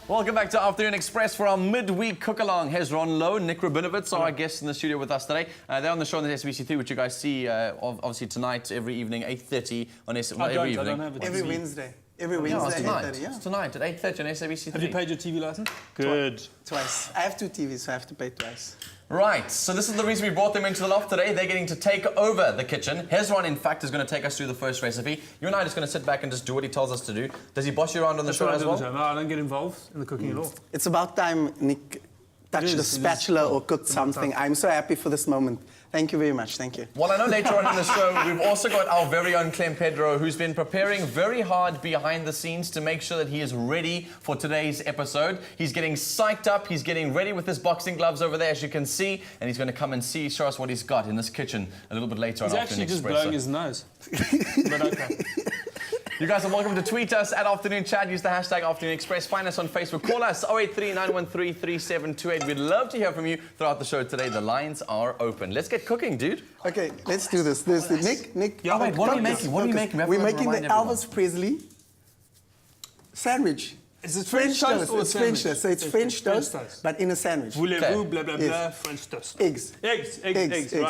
Welcome back to Afternoon Express for our midweek cook-along. Here's Ron Lowe, Nick Rabinowitz are our guests in the studio with us today. They're on the show on the SBC3, which you guys see obviously tonight, every evening, 8:30 on SBC3. Every Wednesday. Every Wednesday, it's tonight. 8:30, yeah. It's tonight at 8:30 on SBC3. Have you paid your TV license? Good. Twice. I have 2 TVs, so I have to pay twice. Right, so this is the reason we brought them into the loft today. They're getting to take over the kitchen. Hezron, in fact, is going to take us through the first recipe. You and I are just going to sit back and just do what he tells us to do. Does he boss you around on the show as well? No, I don't get involved in the cooking at all. It's about time Nick touched the spatula or cooked something. I'm so happy for this moment. Thank you very much. Thank you. Well, I know later on in the show, we've also got our very own Clem Pedro, who's been preparing very hard behind the scenes to make sure that he is ready for today's episode. He's getting psyched up. He's getting ready with his boxing gloves over there, as you can see. And he's going to come and show us what he's got in this kitchen a little bit later on. He's actually just blowing his nose. But okay. You guys are welcome to tweet us at Afternoon Chat. Use the hashtag Afternoon Express. Find us on Facebook. Call us 083-913-3728. We'd love to hear from you throughout the show today. The lines are open. Let's get cooking, dude. Okay, let's do this. There's the Nick. Yeah, wait, what are we making? What are we making? We're making the Elvis Presley sandwich. Is it French toast or It's French toast. So it's French toast, but in a sandwich. Voulez-vous, blah, blah, blah, French toast. Eggs. Eggs. Right.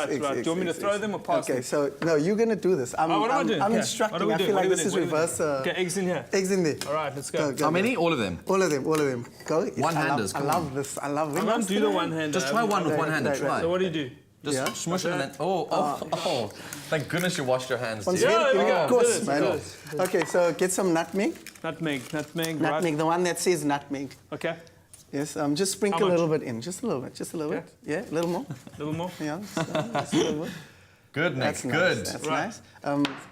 Do you want me to throw them or pass them? Okay, so, no, you're going to do this. What am I doing? I'm instructing. I feel like this is reverse. Okay, eggs in here. Eggs in there. All right, let's go. How many? All of them? All of them. One-handers. Go. I love this. I love it. I don't do the one-hander. Just try one with one hand and try. So what do you do? Just smush it and then... Oh. Thank goodness you washed your hands, dude. Yeah, there we go. Of course, man. Okay, so get some nutmeg. Nutmeg, Nutmeg, the one that says nutmeg. Okay. Yes, just sprinkle a little bit in. Just a little bit. Yeah, a little more. A little more? Yeah, just a little bit. Good, Nick, That's good. Nice. That's nice.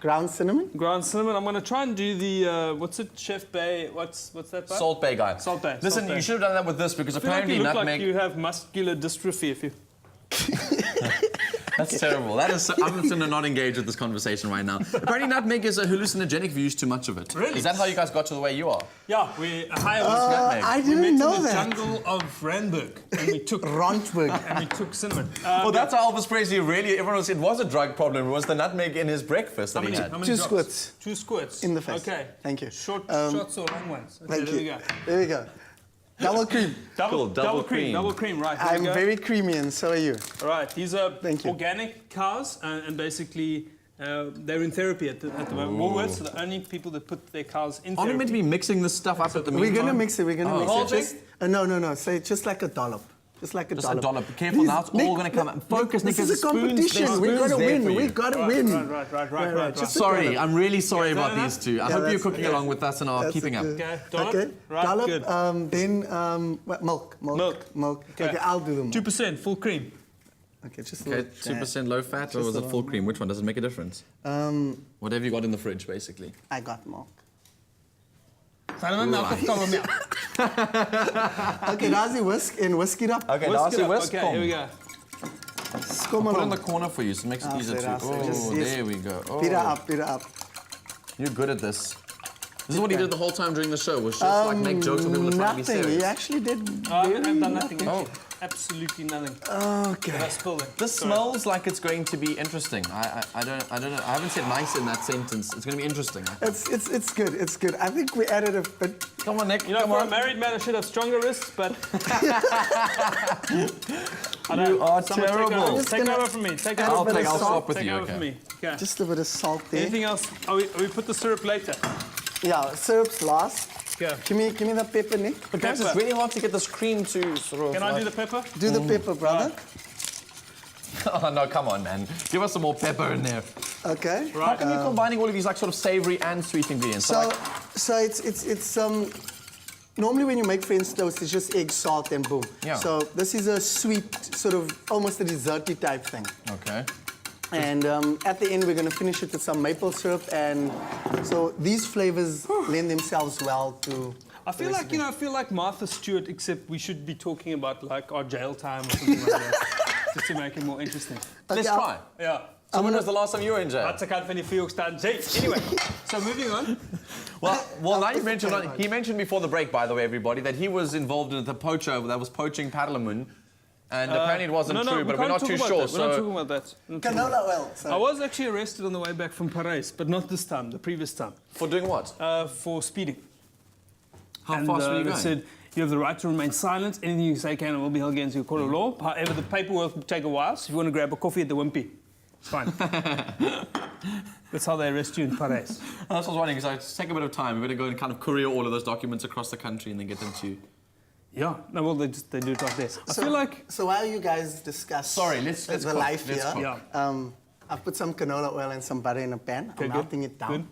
Ground cinnamon. Ground cinnamon. I'm going to try and do the, what's it, Chef Bay, what's that? Salt Bay guy. Salt Bay. Listen, you should have done that with this because apparently you look nutmeg... like you have muscular dystrophy if you... That's terrible. That is. I'm going to not engage with this conversation right now. Apparently, nutmeg is a hallucinogenic if you use too much of it. Really? Is that how you guys got to the way you are? Yeah, nutmeg. I didn't know that. We met in the jungle of Randburg, and we took cinnamon. Well, that's how Elvis Presley really. Everyone was. It was a drug problem. It was the nutmeg in his breakfast that he had. How many 2 drops? squirts. 2 squirts. In the face. Okay. Thank you. Shots or long ones? Okay, Thank you. There we go. Double cream. Double cream. Double cream, right. I'm very creamy and so are you. All right, these are Thank you. organic cows, and basically they're in therapy at the moment. Woolworths are the only people that put their cows in Aren't we therapy. meant to be mixing this stuff up at the meantime? We're going to mix it. We're going to mix whole it. Just, no. So just like a dollop. Just like a dollop. Just a dollop. Be careful now. It's all going to come out. Focus, Nick. This is a competition. We've got to win. We've got to win. Right. Just Sorry, I'm really sorry about these two. I hope you're that's cooking along with us and are keeping up. Okay, dollop. Okay. Right, Dollop. good. Then milk. Okay, I'll do the milk. 2% full cream. Okay, just a Okay, little. 2% low fat or was it full cream? Which one? Does it make a difference? Whatever you got in the fridge, basically. I got milk. Okay, Okay, Nazi whisk and whisk it up. Okay, Darcy, whisk. Okay, here we go. Come Put it in on. the corner for you, so it makes it easier to... Oh, there we go. Oh. Beat her up. You're good at this. This is what he did the whole time during the show, was just like make jokes when people are trying to be Nothing. serious. He actually did. I've done nothing. Oh. Absolutely nothing. Okay. Did I spill it? This smells like it's going to be interesting. I don't know. I haven't said nice in that sentence. It's going to be interesting. It's good. It's good. I think we added a bit. Come on, Nick. You know, come for on. a married man, I should have stronger wrists, but... You are terrible. Take over from me. Take over I'll from me. swap with Take you. over from Okay. me. Okay. Just a bit of salt there. Anything else? Oh, we put the syrup later. Yeah, syrup's last. Go. Give me the pepper, Nick. But guys, it's really hard to get this cream to sort of... Can I do the pepper? Do the pepper, brother. Oh, no, come on, man. Give us some more pepper in there. Okay. How come you're combining all of these like sort of savory and sweet ingredients? So it's normally when you make French toast, it's just egg, salt, and boom. Yeah. So this is a sweet, sort of almost a desserty type thing. Okay. And at the end, we're going to finish it with some maple syrup, and so these flavors lend themselves well to. I feel like, I feel like Martha Stewart, except we should be talking about like our jail time or something like that, just to make it more interesting. Let's try. Yeah. So when was the last time you were in jail? That's a kind of Anyway, so moving on. Well, now you mentioned, he mentioned before the break, by the way, everybody, that he was involved in the poacher that was poaching Paddlemoon. And apparently it wasn't true, but we're not too sure. We're not talking about that. Canola oil. I was actually arrested on the way back from Paris, but not this time, the previous time. For doing what? For speeding. How fast were you They going? said, You have the right to remain silent. Anything you say can and will be held against you in a court of law. However, the paperwork will take a while, so if you want to grab a coffee at the Wimpy, it's fine. That's how they arrest you in Paris. That's what I was wondering, because it's take a bit of time. We're going to go and kind of courier all of those documents across the country and then get them to you. Yeah, no, well, they do it like this. I feel like... So while you guys discuss let's the cook, life let's here, cook. Yeah. I've put some canola oil and some butter in a pan. Okay, I'm good, melting it down. good.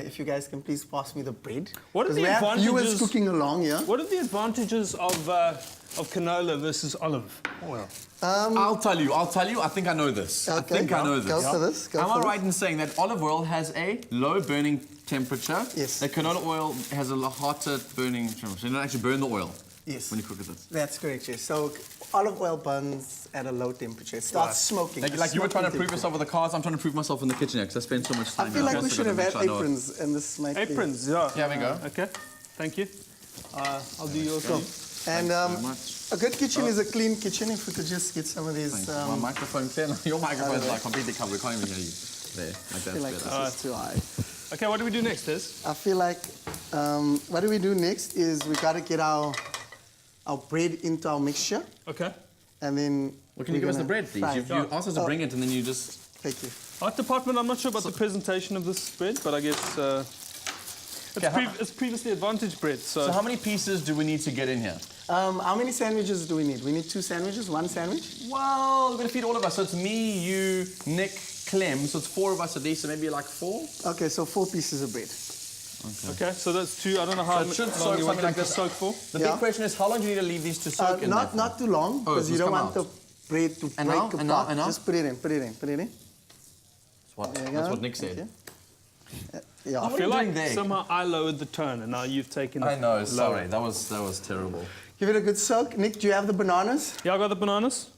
If you guys can please pass me the bread. What are 'Cause the we have viewers advantages- cooking along here. What are the advantages of canola versus olive oil? I'll tell you. I think I know this. I Okay, think I know this. go for this, go Am for I this. right in saying that olive oil has a low burning temperature? Yes. That canola oil has a hotter burning temperature. So you don't actually burn the oil Yes. when you cook with it. That's correct, yes. So olive oil burns at a low temperature. It starts smoking. Like you were trying to prove yourself with the cars, I'm trying to prove myself in the kitchen because I spend so much I time feel now. like we So should I've have gotta had make sure I know it. aprons, and this might Aprons, yeah. Here we go. Okay, thank you. I'll do yours. be. And Thanks very much. a good kitchen is a clean kitchen. If we could just get some of these. Thanks. My microphone clear. Your microphone's like completely covered. We can't even hear you. There, like I that's feel like better. this is too high. Okay, what do we do next, Liz? I feel like what do we do next is we got to get our bread into our mixture, Okay. and then. Well, can you give us the bread, please? fry You it. asked us to bring it and then you just... Thank you. Art department, I'm not sure about the presentation of this bread, but I guess it's previously advantage bread, so... So how many pieces do we need to get in here? How many sandwiches do we need? We need 2 sandwiches, 1 sandwich. Well, we're going to feed all of us. So it's me, you, Nick, Clem. So it's 4 of us at least, so maybe like 4? Okay, so 4 pieces of bread. Okay, so that's 2. I don't know how So it should long soak you want something like them to this. soak for. The Yeah. big question is, how long do you need to leave these to soak in there for? Not too long, Oh, because you it's don't come want out. the bread to And break now? apart. And now? And now? Just put it in. That's what, There you that's go. what Nick said. Yeah. I What are feel you like doing there? somehow I lowered the tone, and now you've taken I it know, lower. sorry. That was terrible. Give it a good soak. Nick, do you have the bananas? Yeah, I got the bananas.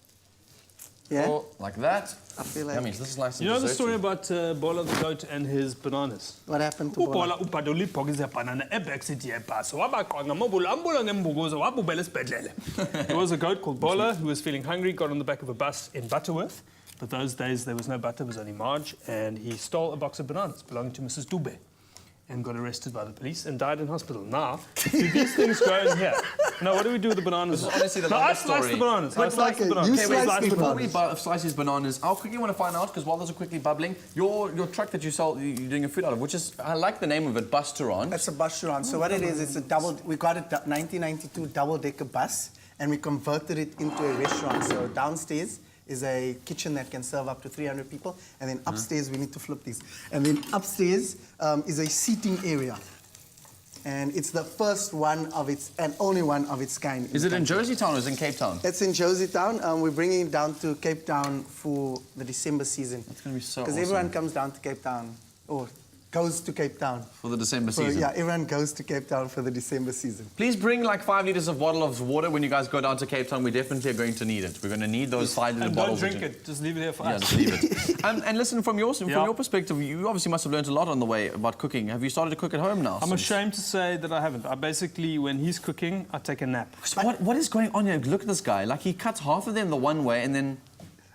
Yeah. Oh, like that. I feel like. That means this is nice and You know the desserty. story about Bola the goat and his bananas? What happened to Bola? uBola ubhadole ibhokisi yebanana ebackseat yebhasi wabaqwa ngamabula ngembukuzo wabubela esibhedlele. There was a goat called Bola who was feeling hungry, got on the back of a bus in Butterworth. But those days there was no butter, it was only Marge, and he stole a box of bananas belonging to Mrs. Dube and got arrested by the police and died in hospital. Now, do these things go in here? Now, what do we do with the bananas? This is honestly the No, I longest sliced story. the bananas. I But sliced like, the bananas. you Okay, sliced wait, the Before we bananas. slice these bananas, I'll quickly want to find out, because while those are quickly bubbling, your truck that you sell, you're doing your food out of, which is, I like the name of it, Busterant. That's a bus restaurant. So what it is, it's a double. We got a 1992 double-decker bus, and we converted it into a restaurant. So downstairs is a kitchen that can serve up to 300 people, and then upstairs we need to flip these. And then upstairs is a seating area, and it's the first one of its and only one of its kind. Is it the in country. Jersey Town or is it in Cape Town? It's in Josie-town. We're bringing it down to Cape Town for the December season. It's going to be so Because awesome. everyone comes down to Cape Town, or goes to Cape Town. For the December So, season. yeah, everyone goes to Cape Town for the December season. Please bring like 5 liters of bottle of water when you guys go down to Cape Town. We definitely are going to need it. We're going to need those 5 liter And don't bottles. drink it. Just leave it here for Yeah, us. just leave it. And listen, from your Yeah. perspective, you obviously must have learned a lot on the way about cooking. Have you started to cook at home now? I'm since- ashamed to say that I haven't. I basically, when he's cooking, I take a nap. What is going on here? Look at this guy. Like he cuts half of them the one way and then...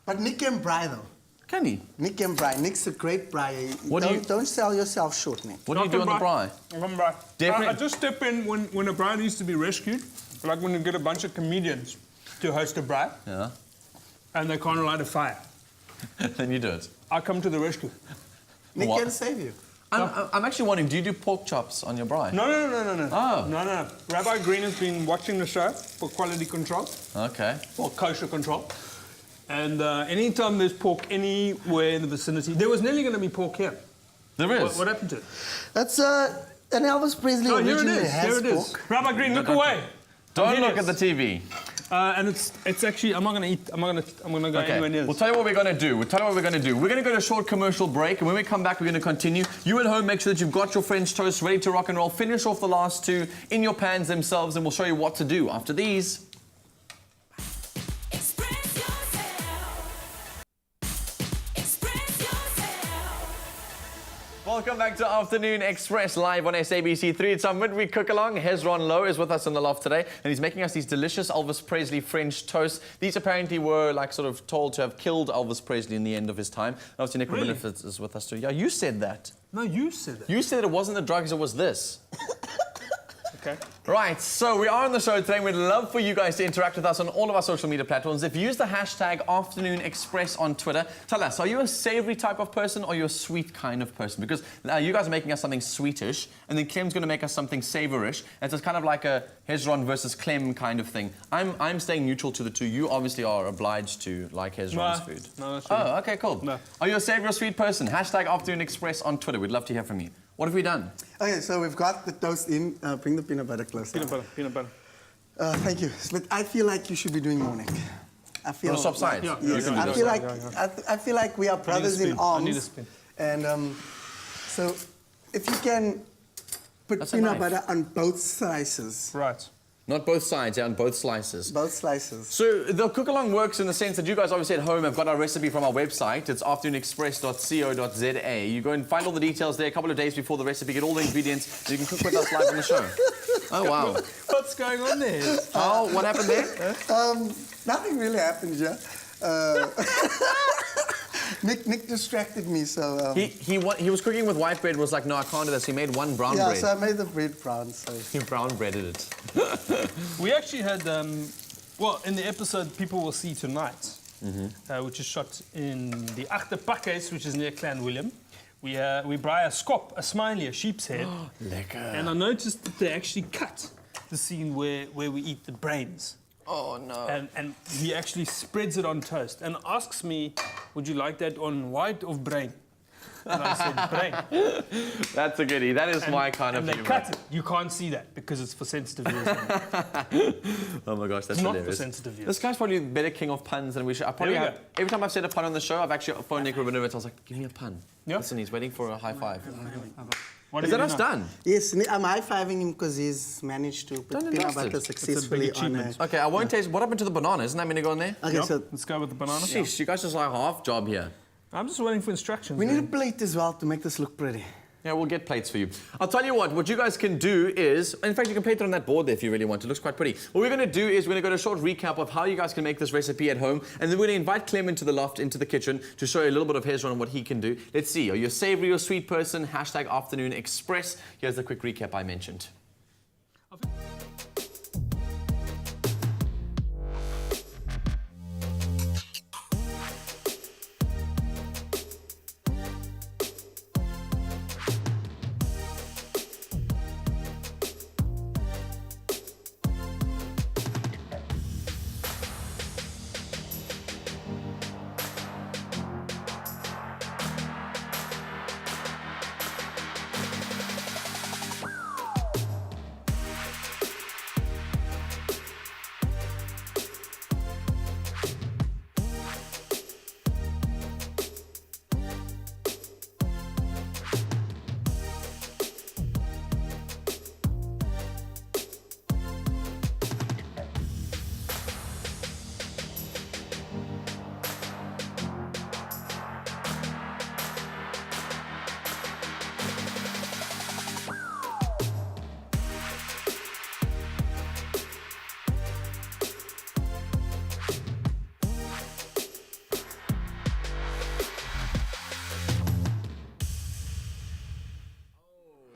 But Nick can braai, though. Can he? Nick can braai. Nick's a great braai. What do you- Don't sell yourself short, Nick. What do you do on the braai? I just step in when a braai needs to be rescued, like when you get a bunch of comedians to host a braai Yeah. and they can't light a fire. Then you do it. I come to the rescue. Nick What? can save you. I'm actually wondering, do you do pork chops on your braai? No. Oh. No. Rabbi Green has been watching the show for quality control, Okay. or kosher control. And anytime there's pork anywhere in the vicinity, there was nearly going to be pork here. There is. What happened to it? That's an Elvis Presley Oh, here it originally is. has Here it is. pork. Rabbi Green, look away. Don't look at the TV. And it's actually, I'm not going to eat. I'm going to go anywhere near We'll this. tell you what we're going to do. We're going to go to a short commercial break, and when we come back, we're going to continue. You at home, make sure that you've got your French toast ready to rock and roll. Finish off the last 2 in your pans themselves, and we'll show you what to do after these. Express yourself. Express yourself. Welcome back to Afternoon Express, live on SABC3. It's our midweek cook-along. Hezron Lowe is with us in the loft today, and he's making us these delicious Elvis Presley French toasts. These apparently were, like, sort of told to have killed Elvis Presley in the end of his time. And obviously, Nick Really? Benefit is with us too. Yeah, you said that. No, you said that. You said it wasn't the drugs, it was this. Okay. Right, so we are on the show today. We'd love for you guys to interact with us on all of our social media platforms. If you use the hashtag Afternoon Express on Twitter, tell us, are you a savory type of person or are you a sweet kind of person? Because you guys are making us something sweetish, and then Clem's going to make us something savorish. And so it's kind of like a Hezron versus Clem kind of thing. I'm staying neutral to the two. You obviously are obliged to like Hezron's food. No, that's really. Oh, okay, cool. No. Are you a savory or sweet person? Hashtag Afternoon Express on Twitter. We'd love to hear from you. What have we done? Okay, so we've got the toast in. Bring the peanut butter closer. Peanut butter. Thank you. But I feel like you should be doing more, Nick. I feel. Wanna swap sides? Yeah. Yes, You can do I feel that. like I feel like we are brothers in spoon. arms. I need a spoon. And so, if you can put That's a peanut knife. butter on both slices. Right. Not both sides, yeah, on both slices. Both slices. So the cook-along works in the sense that you guys obviously at home have got our recipe from our website. It's afternoonexpress.co.za. You go and find all the details there a couple of days before the recipe, get all the ingredients, so you can cook with us live on the show. Oh, wow. What's going on there? What happened there? Nothing really happened here. Nick distracted me, so. He was cooking with white bread, was like, no, I can't do this. He made one brown yeah, bread. so I made the bread brown. So. He brown breaded it. We actually had, well, in the episode people will see tonight, which is shot in the Agterpakhuis, which is near Clan Willem. We braai a skop, a smiley, a sheep's head. Lekker. And I noticed that they actually cut the scene where we eat the brains. Oh, no. And he actually spreads it on toast and asks me, would you like that on white or brain? And I said, brain. That's a goodie. That is my kind of And they humor. cut it. You can't see that because it's for sensitive viewers. only. Oh my gosh, that's It's not hilarious. for sensitive viewers. This guy's probably a better king of puns than we should. I probably There we have, go. every time I've said a pun on the show, I've actually phoned Nick Rubinovic. I was like, give me a pun. Yeah. Listen, he's waiting for a high five. What Is do that you us do now? done? Yes, I'm high-fiving him because he's managed to put Done and peanut dusted. butter It's a big successfully on a... achievement. Okay, I won't taste. What happened to the banana? Isn't that meant to go in there? Okay, Yep. so Let's go with the banana. Sheesh, you guys just like half job here. I'm just waiting for instructions. we need a man. plate as well to make this look pretty. Yeah, we'll get plates for you. I'll tell you what you guys can do is, in fact, you can plate it on that board there if you really want. It looks quite pretty. What we're going to do is we're going to go to a short recap of how you guys can make this recipe at home, and then we're going to invite Clem into the loft, into the kitchen, to show you a little bit of Hezron and what he can do. Let's see, are you a savory or sweet person? Hashtag Afternoon Express. Here's the quick recap I mentioned.